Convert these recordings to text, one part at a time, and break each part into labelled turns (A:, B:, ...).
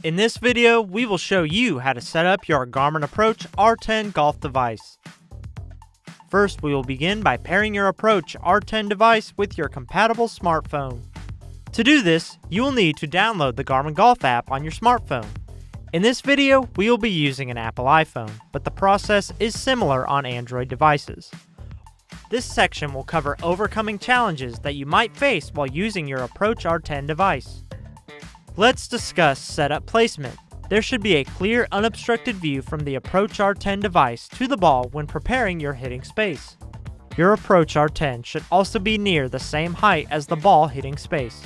A: In this video, we will show you how to set up your Garmin Approach R10 golf device. First, we will begin by pairing your Approach R10 device with your compatible smartphone. To do this, you will need to download the Garmin Golf app on your smartphone. In this video, we will be using an Apple iPhone, but the process is similar on Android devices. This section will cover overcoming challenges that you might face while using your Approach R10 device. Let's discuss setup placement. There should be a clear, unobstructed view from the Approach R10 device to the ball when preparing your hitting space. Your Approach R10 should also be near the same height as the ball hitting space.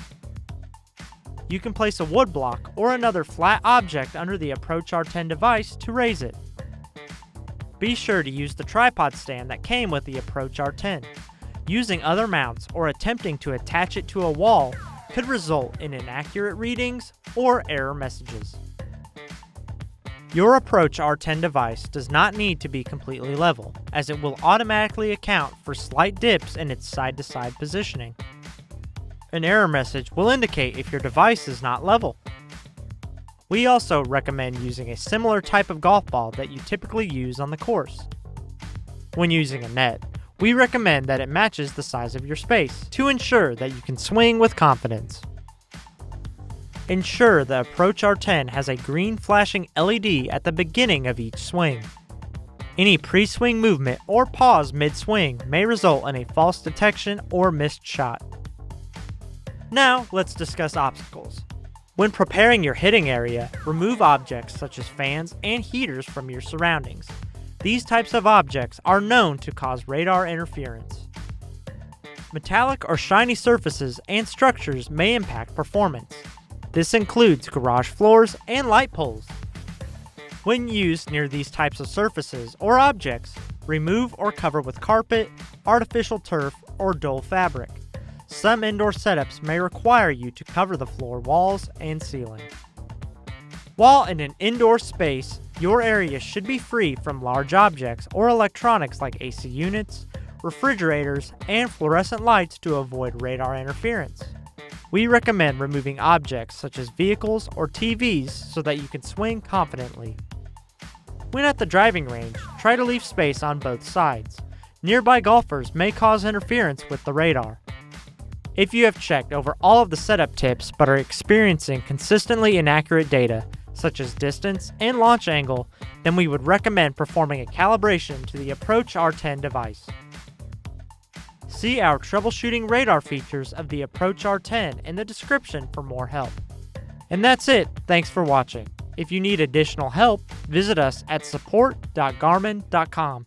A: You can place a wood block or another flat object under the Approach R10 device to raise it. Be sure to use the tripod stand that came with the Approach R10. Using other mounts or attempting to attach it to a wall could result in inaccurate readings or error messages. Your Approach R10 device does not need to be completely level, as it will automatically account for slight dips in its side-to-side positioning. An error message will indicate if your device is not level. We also recommend using a similar type of golf ball that you typically use on the course. When using a net, we recommend that it matches the size of your space to ensure that you can swing with confidence. Ensure the Approach R10 has a green flashing LED at the beginning of each swing. Any pre-swing movement or pause mid-swing may result in a false detection or missed shot. Now, let's discuss obstacles. When preparing your hitting area, remove objects such as fans and heaters from your surroundings. These types of objects are known to cause radar interference. Metallic or shiny surfaces and structures may impact performance. This includes garage floors and light poles. When used near these types of surfaces or objects, remove or cover with carpet, artificial turf, or dull fabric. Some indoor setups may require you to cover the floor walls and ceiling. While in an indoor space, your area should be free from large objects or electronics like AC units, refrigerators, and fluorescent lights to avoid radar interference. We recommend removing objects such as vehicles or TVs so that you can swing confidently. When at the driving range, try to leave space on both sides. Nearby golfers may cause interference with the radar. If you have checked over all of the setup tips but are experiencing consistently inaccurate data, such as distance and launch angle, then we would recommend performing a calibration to the Approach R10 device. See our troubleshooting radar features of the Approach R10 in the description for more help. And that's it, thanks for watching. If you need additional help, visit us at support.garmin.com.